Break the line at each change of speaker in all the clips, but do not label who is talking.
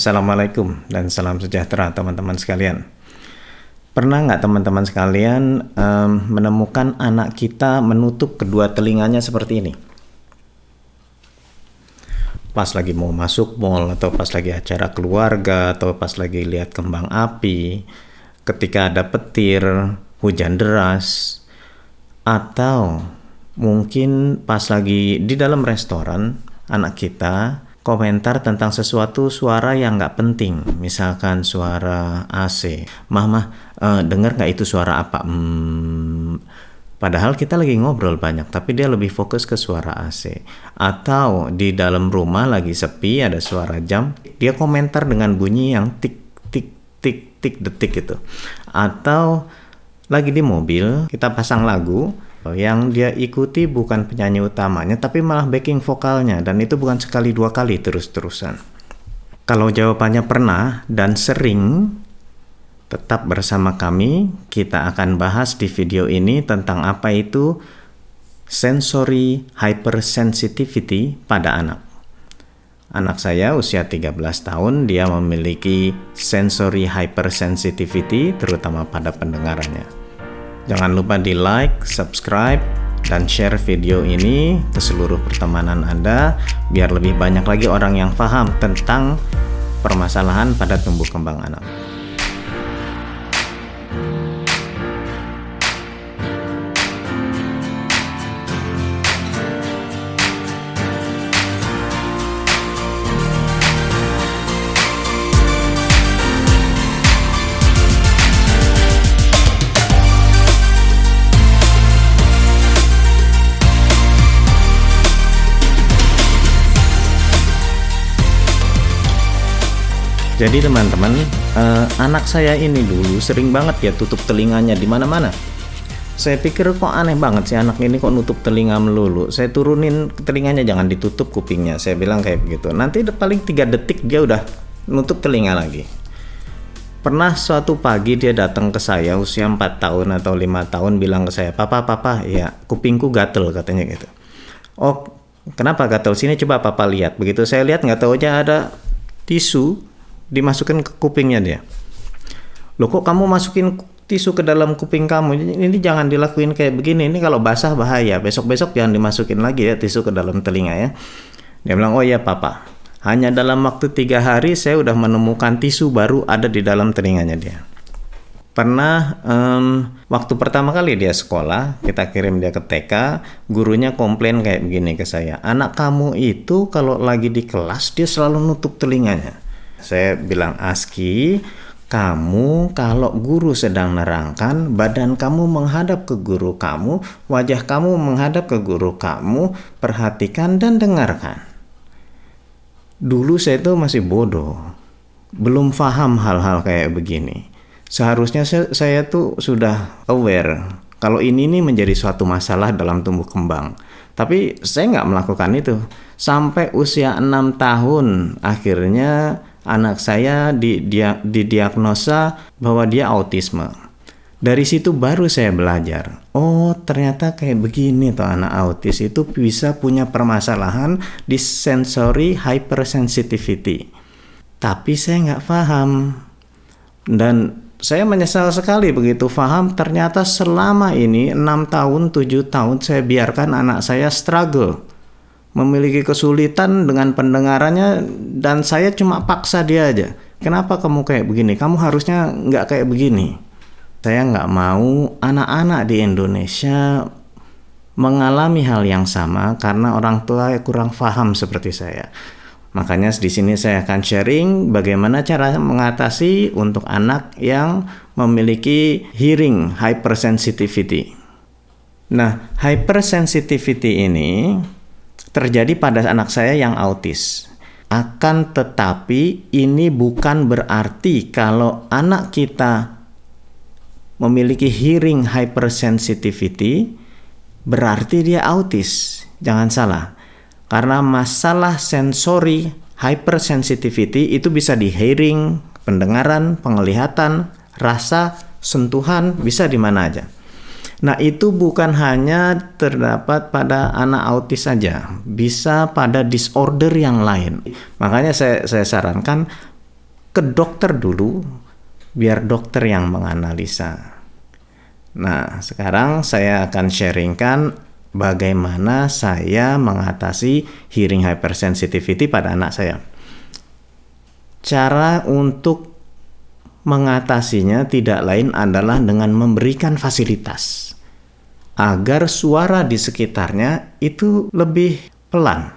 Assalamualaikum dan salam sejahtera teman-teman sekalian. Pernah nggak teman-teman sekalian menemukan anak kita menutup kedua telinganya seperti ini? Pas lagi mau masuk mall, atau pas lagi acara keluarga, atau pas lagi lihat kembang api, ketika ada petir, hujan deras, atau mungkin pas lagi di dalam restoran, anak kita komentar tentang sesuatu suara yang nggak penting, misalkan suara AC. Mama, dengar nggak itu suara apa? Padahal kita lagi ngobrol banyak, tapi dia lebih fokus ke suara AC. Atau di dalam rumah lagi sepi, ada suara jam, dia komentar dengan bunyi yang tik tik tik tik detik gitu. Atau lagi di mobil, kita pasang lagu yang dia ikuti bukan penyanyi utamanya, tapi malah backing vokalnya, dan itu bukan sekali dua kali terus-terusan. Kalau jawabannya pernah dan sering, tetap bersama kami. Kita akan bahas di video ini tentang apa itu sensory hypersensitivity pada anak. Anak saya usia 13 tahun, dia memiliki sensory hypersensitivity terutama pada pendengarannya. Jangan lupa di like, subscribe, dan share video ini ke seluruh pertemanan Anda biar lebih banyak lagi orang yang paham tentang permasalahan pada tumbuh kembang anak. Jadi teman-teman, anak saya ini dulu sering banget ya tutup telinganya di mana-mana. Saya pikir kok aneh banget sih anak ini kok nutup telinga melulu. Saya turunin telinganya, jangan ditutup kupingnya. Saya bilang kayak begitu. Nanti paling 3 detik dia udah nutup telinga lagi. Pernah suatu pagi dia datang ke saya usia 4 tahun atau 5 tahun bilang ke saya, Papa, ya kupingku gatel katanya gitu. Oh, kenapa gatel? Sini coba Papa lihat. Begitu saya lihat, nggak tahu aja ada tisu dimasukin ke kupingnya dia. Loh, kok kamu masukin tisu ke dalam kuping kamu? Ini jangan dilakuin kayak begini. Ini kalau basah bahaya. Besok-besok jangan dimasukin lagi ya tisu ke dalam telinga ya. Dia bilang, oh iya Papa. Hanya dalam waktu 3 hari saya udah menemukan tisu baru ada di dalam telinganya dia. Pernah waktu pertama kali dia sekolah, kita kirim dia ke TK, gurunya komplain kayak begini ke saya. Anak kamu itu kalau lagi di kelas dia selalu nutup telinganya. Saya bilang, Aski, kamu kalau guru sedang nerangkan, badan kamu menghadap ke guru kamu, wajah kamu menghadap ke guru kamu, perhatikan dan dengarkan. Dulu saya tuh masih bodoh, belum paham hal-hal kayak begini. Seharusnya saya tuh sudah aware kalau ini nih menjadi suatu masalah dalam tumbuh kembang. Tapi saya nggak melakukan itu. Sampai usia 6 tahun, akhirnya anak saya didiagnosa bahwa dia autisme. Dari situ baru saya belajar. Oh, ternyata kayak begini tuh anak autis itu bisa punya permasalahan di sensory hypersensitivity. Tapi saya nggak paham. Dan saya menyesal sekali begitu paham. Ternyata selama ini 6 tahun, 7 tahun saya biarkan anak saya struggle, memiliki kesulitan dengan pendengarannya, dan saya cuma paksa dia aja. Kenapa kamu kayak begini? Kamu harusnya nggak kayak begini. Saya nggak mau anak-anak di Indonesia mengalami hal yang sama karena orang tua kurang paham seperti saya. Makanya di sini saya akan sharing bagaimana cara mengatasi untuk anak yang memiliki hearing hypersensitivity. Nah, hypersensitivity ini terjadi pada anak saya yang autis. Akan tetapi ini bukan berarti kalau anak kita memiliki hearing hypersensitivity berarti dia autis. Jangan salah. Karena masalah sensory hypersensitivity itu bisa di hearing, pendengaran, penglihatan, rasa, sentuhan, bisa di mana aja. Nah, itu bukan hanya terdapat pada anak autis saja, bisa pada disorder yang lain. Makanya saya sarankan ke dokter dulu, biar dokter yang menganalisa. Nah, sekarang saya akan sharingkan bagaimana saya mengatasi hearing hypersensitivity pada anak saya. Cara untuk mengatasinya tidak lain adalah dengan memberikan fasilitas agar suara di sekitarnya itu lebih pelan.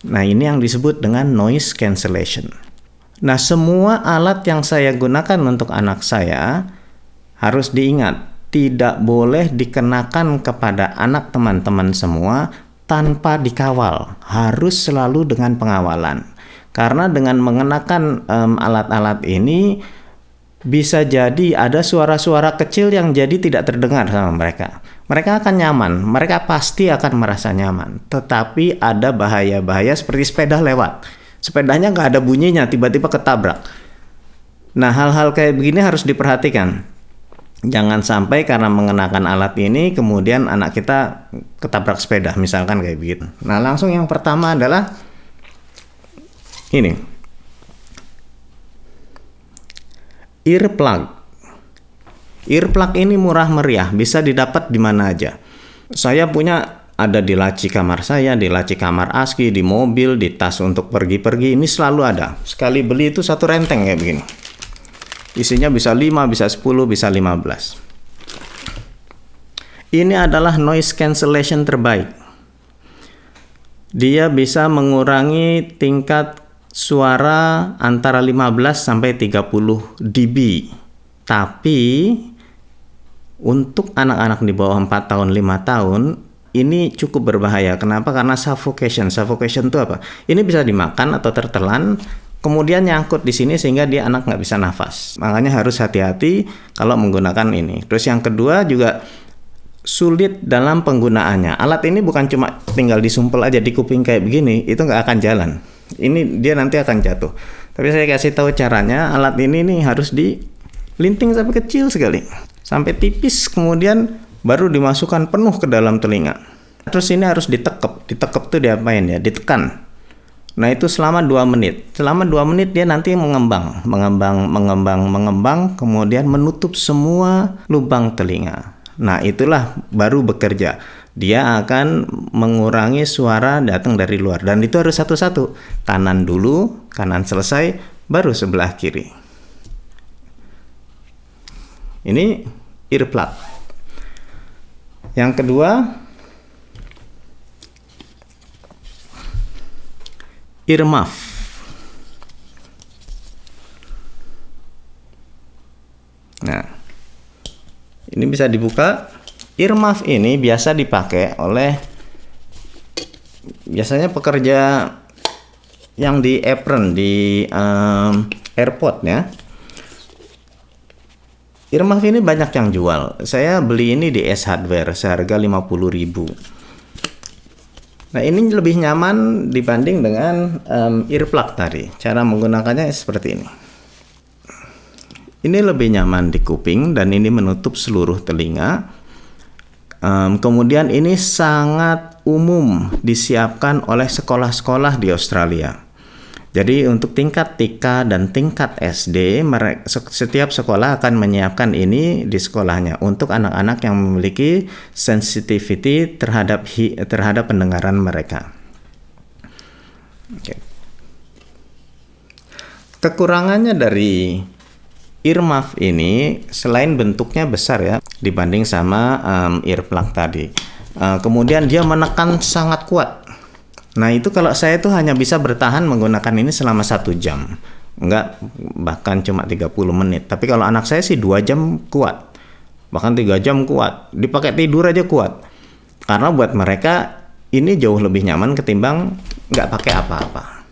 Nah, ini yang disebut dengan noise cancellation. Nah, semua alat yang saya gunakan untuk anak saya harus diingat, tidak boleh dikenakan kepada anak teman-teman semua tanpa dikawal. Harus selalu dengan pengawalan. Karena dengan mengenakan alat-alat ini, bisa jadi ada suara-suara kecil yang jadi tidak terdengar sama mereka. Mereka akan nyaman, mereka pasti akan merasa nyaman. Tetapi ada bahaya-bahaya seperti sepeda lewat. Sepedanya nggak ada bunyinya, tiba-tiba ketabrak. Nah, hal-hal kayak begini harus diperhatikan. Jangan sampai karena mengenakan alat ini kemudian anak kita ketabrak sepeda, misalkan kayak begitu. Nah, langsung yang pertama adalah ini. Earplug. Earplug ini murah meriah, bisa didapat di mana aja. Saya punya, ada di laci kamar saya, di laci kamar Aski, di mobil, di tas untuk pergi-pergi, ini selalu ada. Sekali beli itu satu renteng kayak begini. Isinya bisa 5, bisa 10, bisa 15. Ini adalah noise cancellation terbaik. Dia bisa mengurangi tingkat suara antara 15 sampai 30 dB. Tapi untuk anak-anak di bawah 4 tahun, 5 tahun, ini cukup berbahaya. Kenapa? Karena suffocation. Suffocation itu apa? Ini bisa dimakan atau tertelan, kemudian nyangkut di sini sehingga dia anak nggak bisa nafas. Makanya harus hati-hati kalau menggunakan ini. Terus yang kedua juga sulit dalam penggunaannya. Alat ini bukan cuma tinggal disumpel aja di kuping kayak begini, itu nggak akan jalan. Ini dia nanti akan jatuh. Tapi saya kasih tahu caranya. Alat ini nih harus dilinting sampai kecil sekali, sampai tipis, kemudian baru dimasukkan penuh ke dalam telinga. Terus ini harus ditekep. Ditekep tuh diapain ya? Ditekan. Nah, itu selama 2 menit. Selama 2 menit dia nanti mengembang, kemudian menutup semua lubang telinga. Nah, itulah baru bekerja. Dia akan mengurangi suara datang dari luar. Dan itu harus satu-satu. Kanan dulu, kanan selesai, baru sebelah kiri. Ini earplug. Yang kedua, earmuff. Nah, ini bisa dibuka. Earmuff ini biasa dipakai oleh biasanya pekerja yang di apron, di airport ya. Earmuff ini banyak yang jual. Saya beli ini di S Hardware seharga 50.000. Nah, ini lebih nyaman dibanding dengan earplug tadi. Cara menggunakannya seperti ini. Ini lebih nyaman di kuping dan ini menutup seluruh telinga. Kemudian ini sangat umum disiapkan oleh sekolah-sekolah di Australia. Jadi untuk tingkat TK dan tingkat SD, setiap sekolah akan menyiapkan ini di sekolahnya untuk anak-anak yang memiliki sensitivity terhadap pendengaran mereka. Oke. Kekurangannya dari earmuff ini selain bentuknya besar ya dibanding sama earplug tadi. Kemudian dia menekan sangat kuat. Nah, itu kalau saya tuh hanya bisa bertahan menggunakan ini selama 1 jam. Enggak, bahkan cuma 30 menit. Tapi kalau anak saya sih 2 jam kuat. Bahkan 3 jam kuat. Dipakai tidur aja kuat. Karena buat mereka ini jauh lebih nyaman ketimbang nggak pakai apa-apa.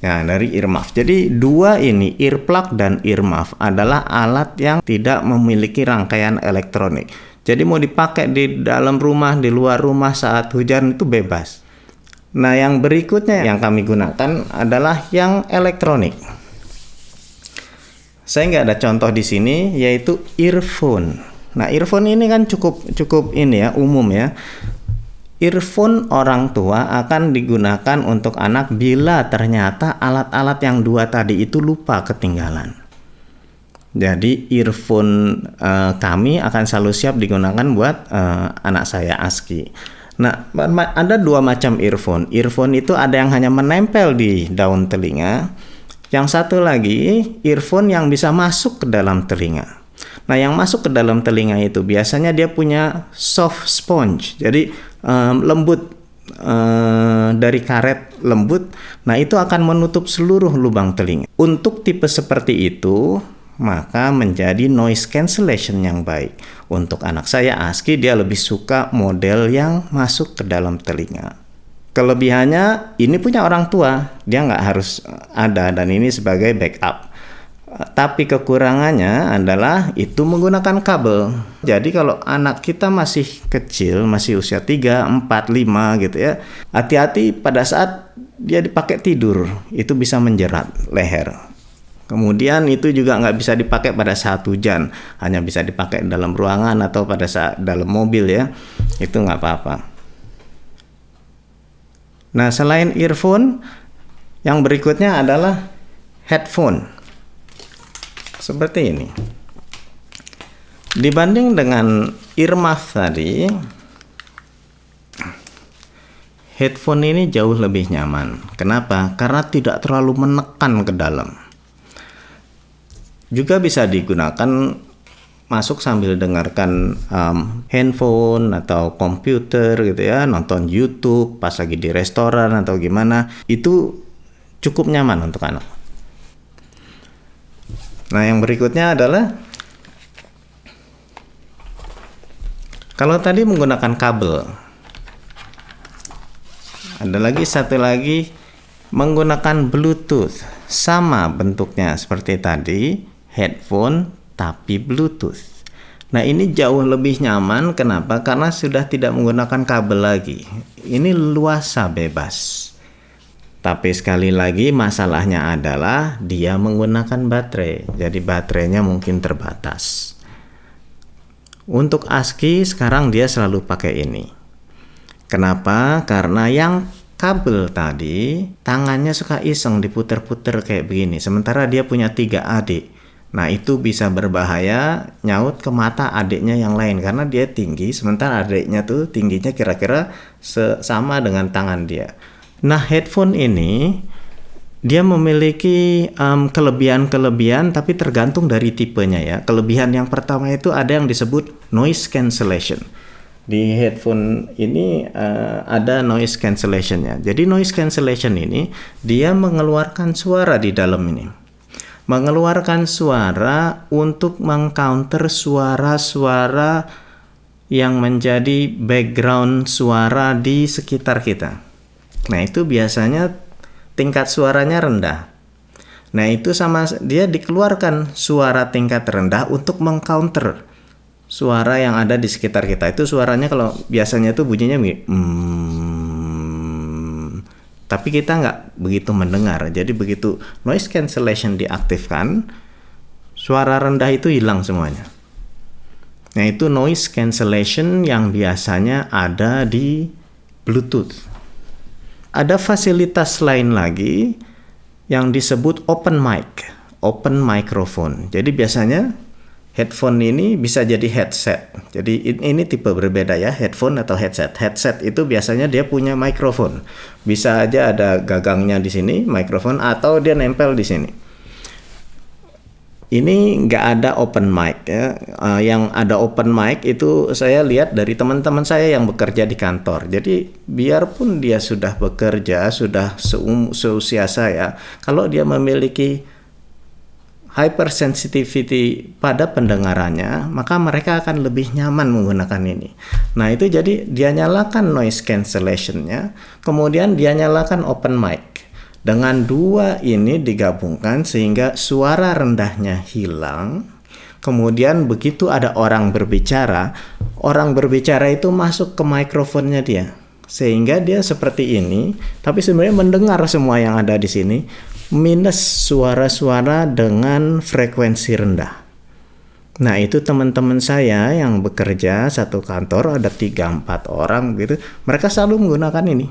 Nah, dari earmuff. Jadi dua ini, earplug dan earmuff, adalah alat yang tidak memiliki rangkaian elektronik. Jadi mau dipakai di dalam rumah, di luar rumah saat hujan itu bebas. Nah, yang berikutnya yang kami gunakan adalah yang elektronik. Saya nggak ada contoh di sini, yaitu earphone. Nah, earphone ini kan cukup ini ya, umum ya. Earphone orang tua akan digunakan untuk anak bila ternyata alat-alat yang 2 tadi itu lupa ketinggalan. Jadi earphone kami akan selalu siap digunakan buat anak saya ASKI. Nah, ada 2 macam earphone. Earphone itu ada yang hanya menempel di daun telinga. Yang satu lagi earphone yang bisa masuk ke dalam telinga. Nah, yang masuk ke dalam telinga itu biasanya dia punya soft sponge. Jadi lembut, dari karet lembut. Nah, itu akan menutup seluruh lubang telinga. Untuk tipe seperti itu, maka menjadi noise cancellation yang baik. Untuk anak saya ASKI, dia lebih suka model yang masuk ke dalam telinga. Kelebihannya, ini punya orang tua, dia nggak harus ada, dan ini sebagai backup. Tapi kekurangannya adalah itu menggunakan kabel. Jadi kalau anak kita masih kecil, masih usia 3, 4, 5 gitu ya, hati-hati pada saat dia dipakai tidur, itu bisa menjerat leher. Kemudian itu juga nggak bisa dipakai pada saat hujan, hanya bisa dipakai dalam ruangan atau pada saat dalam mobil ya, itu nggak apa-apa. Nah, selain earphone, yang berikutnya adalah headphone. Seperti ini. Dibanding dengan earmuff tadi, headphone ini jauh lebih nyaman. Kenapa? Karena tidak terlalu menekan ke dalam. Juga bisa digunakan masuk sambil dengarkan handphone atau komputer gitu ya, nonton YouTube pas lagi di restoran atau gimana, itu cukup nyaman untuk anak. Nah, yang berikutnya adalah kalau tadi menggunakan kabel, ada lagi satu lagi menggunakan Bluetooth, sama bentuknya seperti tadi, headphone tapi Bluetooth. Nah, ini jauh lebih nyaman. Kenapa? Karena sudah tidak menggunakan kabel lagi. Ini luasa bebas. Tapi sekali lagi masalahnya adalah dia menggunakan baterai. Jadi baterainya mungkin terbatas. Untuk ASKI sekarang dia selalu pakai ini. Kenapa? Karena yang kabel tadi tangannya suka iseng diputer-puter kayak begini. Sementara dia punya 3 adik. Nah, itu bisa berbahaya nyaut ke mata adiknya yang lain karena dia tinggi, sementara adiknya tuh tingginya kira-kira sama dengan tangan dia. Nah, headphone ini dia memiliki kelebihan-kelebihan tapi tergantung dari tipenya ya. Kelebihan yang pertama itu ada yang disebut noise cancellation. Di headphone ini ada noise cancellationnya. Jadi noise cancellation ini dia mengeluarkan suara di dalam ini. Mengeluarkan suara untuk mengcounter suara-suara yang menjadi background suara di sekitar kita. Nah, itu biasanya tingkat suaranya rendah. Nah, itu sama dia dikeluarkan suara tingkat rendah untuk mengcounter suara yang ada di sekitar kita. Itu suaranya kalau biasanya tuh bunyinya tapi kita nggak begitu mendengar. Jadi begitu noise cancellation diaktifkan, suara rendah itu hilang semuanya. Nah, itu noise cancellation yang biasanya ada di Bluetooth. Ada fasilitas lain lagi yang disebut open mic, open microphone. Jadi biasanya headphone ini bisa jadi headset. Jadi ini tipe berbeda ya, headphone atau headset. Headset itu biasanya dia punya mikrofon. Bisa aja ada gagangnya di sini, mikrofon, atau dia nempel di sini. Ini nggak ada open mic ya. Yang ada open mic itu saya lihat dari teman-teman saya yang bekerja di kantor. Jadi biarpun dia sudah bekerja, sudah seusia saya, kalau dia memiliki hypersensitivity pada pendengarannya, maka mereka akan lebih nyaman menggunakan ini. Nah, itu jadi dia nyalakan noise cancellation-nya, kemudian dia nyalakan open mic. Dengan dua ini digabungkan sehingga suara rendahnya hilang. Kemudian begitu ada orang berbicara itu masuk ke mikrofonnya dia. Sehingga dia seperti ini, tapi sebenarnya mendengar semua yang ada di sini, minus suara-suara dengan frekuensi rendah. Nah, itu teman-teman saya yang bekerja satu kantor, ada 3-4 orang gitu. Mereka selalu menggunakan ini.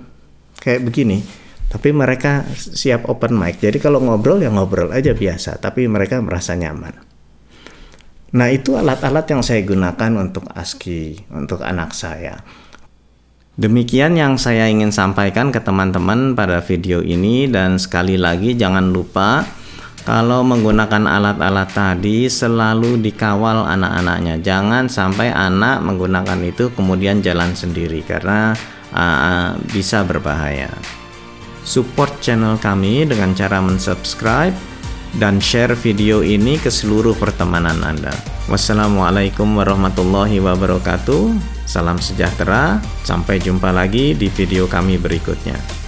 Kayak begini. Tapi mereka siap open mic. Jadi kalau ngobrol ya ngobrol aja biasa. Tapi mereka merasa nyaman. Nah, itu alat-alat yang saya gunakan untuk ASKI, untuk anak saya. Demikian yang saya ingin sampaikan ke teman-teman pada video ini. Dan sekali lagi jangan lupa, kalau menggunakan alat-alat tadi selalu dikawal anak-anaknya. Jangan sampai anak menggunakan itu kemudian jalan sendiri karena bisa berbahaya. Support channel kami dengan cara mensubscribe dan share video ini ke seluruh pertemanan Anda. Wassalamualaikum warahmatullahi wabarakatuh. Salam sejahtera. Sampai jumpa lagi di video kami berikutnya.